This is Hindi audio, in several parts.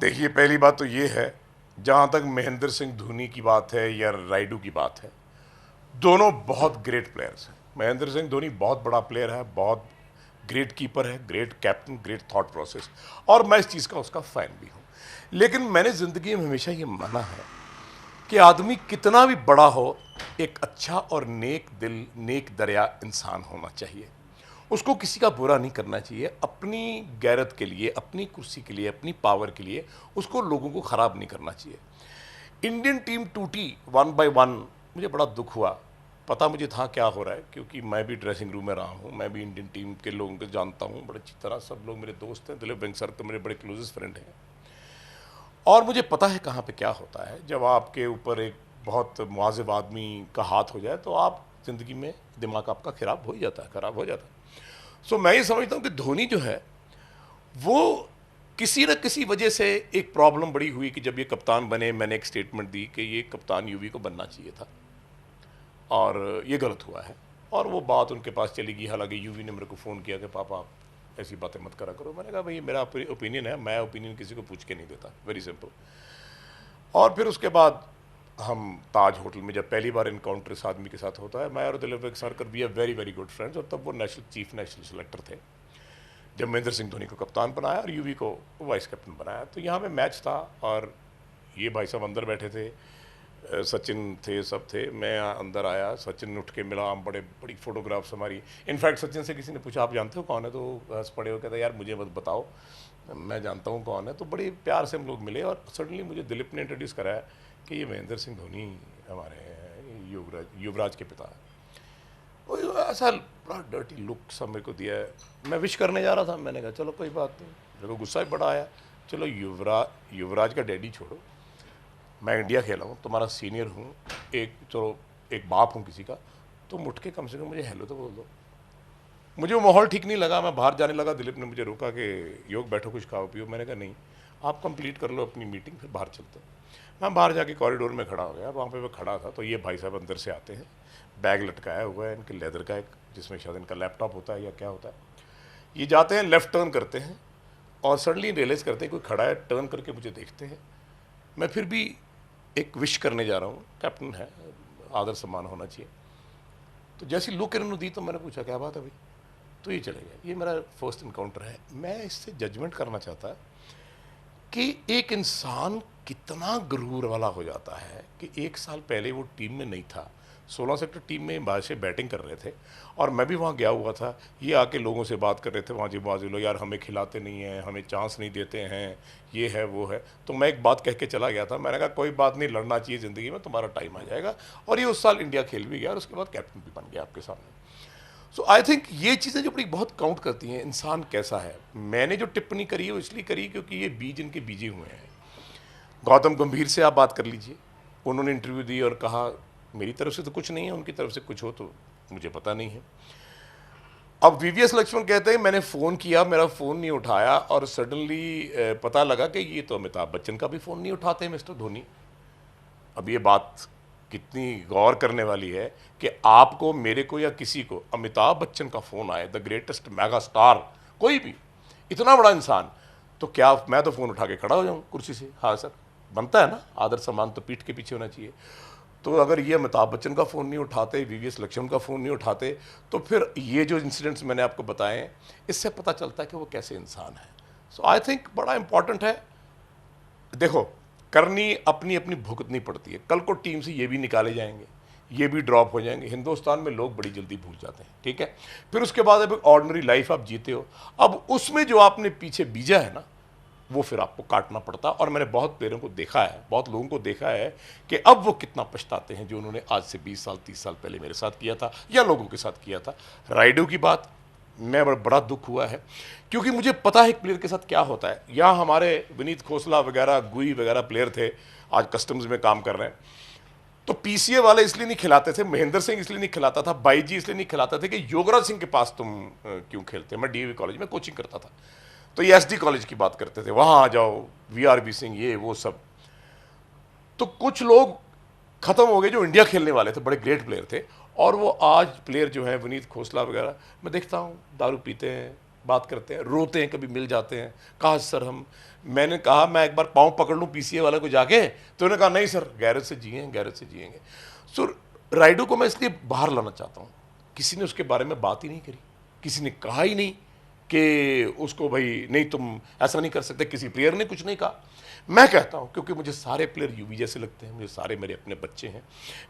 देखिए, पहली बात तो ये है, जहाँ तक महेंद्र सिंह धोनी की बात है या राइडू की बात है, दोनों बहुत ग्रेट प्लेयर्स हैं। महेंद्र सिंह धोनी बहुत बड़ा प्लेयर है, बहुत ग्रेट कीपर है, great captain, great thought process, और मैं इस चीज़ का उसका फ़ैन भी हूँ। लेकिन मैंने ज़िंदगी में हमेशा ये माना है कि आदमी कितना भी बड़ा हो, एक अच्छा और नेक दिल, नेक दरिया इंसान होना चाहिए। उसको किसी का बुरा नहीं करना चाहिए, अपनी गैरत के लिए, अपनी कुर्सी के लिए, अपनी पावर के लिए उसको लोगों को ख़राब नहीं करना चाहिए। इंडियन टीम टूटी 1 by 1, मुझे बड़ा दुख हुआ। पता मुझे था क्या हो रहा है, क्योंकि मैं भी ड्रेसिंग रूम में रहा हूँ, मैं भी इंडियन टीम के लोगों को जानता हूँ बड़े अच्छी तरह। सब लोग मेरे दोस्त हैं, दिलीप वेंग सर तो मेरे बड़े क्लोजेस्ट फ्रेंड हैं, और मुझे पता है कहाँ पे क्या होता है। जब आपके ऊपर एक बहुत मुआजिब आदमी का हाथ हो जाए तो आप ज़िंदगी में दिमाग आपका खराब हो ही जाता है, ख़राब हो जाता है। सो मैं ये समझता हूँ कि धोनी जो है वो किसी न किसी वजह से एक प्रॉब्लम बड़ी हुई कि जब ये कप्तान बने, मैंने एक स्टेटमेंट दी कि ये कप्तान यूवी को बनना चाहिए था और ये गलत हुआ है, और वो बात उनके पास चली गई। हालांकि यूवी ने मेरे को फ़ोन किया कि पापा आप ऐसी बातें मत करा करो। मैंने कहा भाई मेरा ओपिनियन है, मैं ओपिनियन किसी को पूछ के नहीं देता, वेरी सिंपल। और फिर उसके बाद हम ताज होटल में जब पहली बार इनकाउंटर इस आदमी के साथ होता है, मैं और Dilip Sarkar we are very very good friends, और तब वो चीफ नेशनल सेलेक्टर थे जब महेंद्र सिंह धोनी को कप्तान बनाया और यूवी को वाइस कैप्टन बनाया। तो यहाँ पे मैच था और ये भाई साहब अंदर बैठे थे, सचिन थे, सब थे। मैं अंदर आया, सचिन उठ के मिला, हम बड़े बड़ी फोटोग्राफ्स हमारी। इनफैक्ट सचिन से किसी ने पूछा आप जानते हो कौन है, तो हंस पड़े हो, कहता यार मुझे मत बताओ, मैं जानता हूँ कौन है। तो बड़े प्यार से हम लोग मिले और सडनली मुझे दिलीप ने इंट्रोड्यूस कराया कि ये महेंद्र सिंह धोनी हमारे युवराज के पिता है। वो ऐसा बड़ा डर्टी लुक सा मेरे को दिया है। मैं विश करने जा रहा था, मैंने कहा चलो कोई बात नहीं, मेरे को गुस्सा भी बड़ा आया। चलो युवराज का डैडी छोड़ो, मैं इंडिया खेला हूँ, तुम्हारा सीनियर हूँ, एक चलो एक बाप हूँ किसी का, तुम उठ के कम से कम मुझे हेलो तो बोल दो। मुझे वो माहौल ठीक नहीं लगा, मैं बाहर जाने लगा। दिलीप ने मुझे रोका कि योग बैठो कुछ खाओ पियो। मैंने कहा नहीं, आप कंप्लीट कर लो अपनी मीटिंग, फिर बाहर चलते हैं। मैं बाहर जाके कॉरिडोर में खड़ा हो गया, वहाँ पे मैं खड़ा था तो ये भाई साहब अंदर से आते हैं, बैग लटकाया हुआ है इनके लेदर का एक, जिसमें शायद इनका लैपटॉप होता है या क्या होता है। ये जाते हैं, लेफ़्ट टर्न करते हैं और सडनली रियलाइज़ करते हैं कोई खड़ा है, टर्न करके मुझे देखते हैं। मैं फिर भी एक विश करने जा रहा हूँ, कैप्टन है, आदर सम्मान होना चाहिए। तो जैसी लुक इन्होंने दी तो मैंने पूछा क्या बात है भाई, तो ये चले गए। ये मेरा फर्स्ट इनकाउंटर है। मैं इससे जजमेंट करना चाहता कि एक इंसान कितना गरूर वाला हो जाता है कि एक साल पहले वो टीम में नहीं था, 16 सेक्टर टीम में बाहर से बैटिंग कर रहे थे और मैं भी वहाँ गया हुआ था। ये आके लोगों से बात कर रहे थे वहाँ जी बाजू लोग, यार हमें खिलाते नहीं हैं, हमें चांस नहीं देते हैं, ये है वो है। तो मैं एक बात कह के चला गया था, मैंने कहा कोई बात नहीं, लड़ना चाहिए ज़िंदगी में, तुम्हारा टाइम आ जाएगा। और ये उस साल इंडिया खेल भी गया और उसके बाद कैप्टन भी बन गया आपके सामने। सो आई थिंक ये चीज़ें जो बड़ी बहुत काउंट करती हैं, इंसान कैसा है। मैंने जो टिप्पणी करी है वो इसलिए करी क्योंकि ये बीज इनके बीजे हुए हैं। गौतम गंभीर से आप बात कर लीजिए, उन्होंने इंटरव्यू दी और कहा मेरी तरफ से तो कुछ नहीं है, उनकी तरफ से कुछ हो तो मुझे पता नहीं है। अब वीवीएस लक्ष्मण कहते हैं मैंने फ़ोन किया, मेरा फ़ोन नहीं उठाया, और सडनली पता लगा कि ये तो अमिताभ बच्चन का भी फ़ोन नहीं उठाते मिस्टर धोनी। अब ये बात कितनी गौर करने वाली है कि आपको, मेरे को या किसी को अमिताभ बच्चन का फ़ोन आए, द ग्रेटेस्ट मेगा स्टार, कोई भी इतना बड़ा इंसान, तो क्या मैं तो फ़ोन उठा के खड़ा हो जाऊँ कुर्सी से? हाँ सर, बनता है ना, आदर सम्मान तो पीठ के पीछे होना चाहिए। तो अगर ये अमिताभ बच्चन का फ़ोन नहीं उठाते, वीवीएस लक्ष्मण का फ़ोन नहीं उठाते, तो फिर ये जो इंसिडेंट्स मैंने आपको बताए हैं, इससे पता चलता है कि वो कैसे इंसान है। सो आई थिंक बड़ा इंपॉर्टेंट है। देखो, करनी अपनी अपनी भुगतनी पड़ती है। कल को टीम से ये भी निकाले जाएंगे, ये भी ड्रॉप हो जाएंगे। हिंदुस्तान में लोग बड़ी जल्दी भूल जाते हैं, ठीक है। फिर उसके बाद अब एक ऑर्डिनरी लाइफ आप जीते हो, अब उसमें जो आपने पीछे बीजा है ना, वो फिर आपको काटना पड़ता। और मैंने बहुत प्लेयरों को देखा है, बहुत लोगों को देखा है कि अब वो कितना पछताते हैं जो उन्होंने आज से 20 साल 30 साल पहले मेरे साथ किया था या लोगों के साथ किया था। राइडू की बात मैं बड़ा दुख हुआ है, क्योंकि मुझे पता है एक प्लेयर के साथ क्या होता है। यहाँ हमारे विनीत खोसला वगैरह, गुई वगैरह प्लेयर थे, आज कस्टम्स में काम कर रहे हैं। तो पीसीए वाले इसलिए नहीं खिलाते थे, महेंद्र सिंह इसलिए नहीं खिलाता था, बाईजी इसलिए नहीं खिलाते थे कि योगराज सिंह के पास तुम क्यों खेलते। मैं डीएवी कॉलेज में कोचिंग करता था, तो ये एसडी कॉलेज की बात करते थे, वहाँ आ जाओ, वीआरबी सिंह, ये वो सब। तो कुछ लोग खत्म हो गए जो इंडिया खेलने वाले थे, बड़े ग्रेट प्लेयर थे, और वो आज प्लेयर जो हैं विनीत खोसला वगैरह, मैं देखता हूँ दारू पीते हैं, बात करते हैं, रोते हैं, कभी मिल जाते हैं, काश सर हम मैंने कहा मैं एक बार पाँव पकड़ लूँ पीसीए वाले को जाके, तो उन्होंने कहा नहीं सर, गैरेज से जिएंगे, गैरेज से जिएंगे। सो राइडू को मैं इसलिए बाहर लाना चाहता हूँ, किसी ने उसके बारे में बात ही नहीं करी, किसी ने कहा ही नहीं कि उसको भाई नहीं तुम ऐसा नहीं कर सकते, किसी प्लेयर ने कुछ नहीं कहा। मैं कहता हूं क्योंकि मुझे सारे प्लेयर यूवी जैसे लगते हैं, मुझे सारे मेरे अपने बच्चे हैं,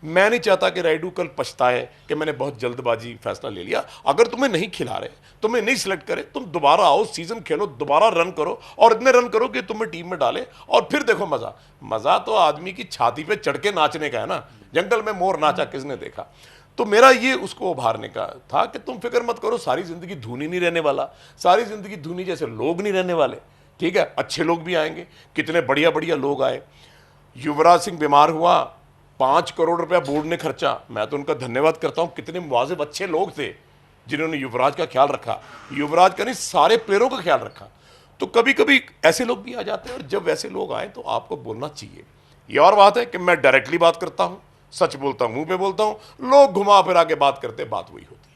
मैं नहीं चाहता कि राइडू कल पछताए कि मैंने बहुत जल्दबाजी फैसला ले लिया। अगर तुम्हें नहीं खिला रहे, तुम्हें नहीं सिलेक्ट करे, तुम दोबारा आओ, सीजन खेलो, दोबारा रन करो और इतने रन करो कि तुम्हें टीम में डाले और फिर देखो मजा। मजा तो आदमी की छाती पे चढ़ के नाचने का है ना, जंगल में मोर नाचा किसने देखा। तो मेरा ये उसको उभारने का था कि तुम फिक्र मत करो, सारी जिंदगी धोनी नहीं रहने वाला, सारी जिंदगी धोनी जैसे लोग नहीं रहने वाले, ठीक है, अच्छे लोग भी आएंगे। कितने बढ़िया बढ़िया लोग आए। युवराज सिंह बीमार हुआ, 5 करोड़ रुपया बोर्ड ने खर्चा, मैं तो उनका धन्यवाद करता हूं। कितने मुवाजिब अच्छे लोग थे जिन्होंने युवराज का ख्याल रखा, युवराज का नहीं सारे प्लेयरों का ख्याल रखा। तो कभी कभी ऐसे लोग भी आ जाते हैं और जब वैसे लोग आए तो आपको बोलना चाहिए। ये और बात है कि मैं डायरेक्टली बात करता हूं, सच बोलता हूं, मुंह पे बोलता हूं, लोग घुमा फिरा के बात करते, बात वही होती है।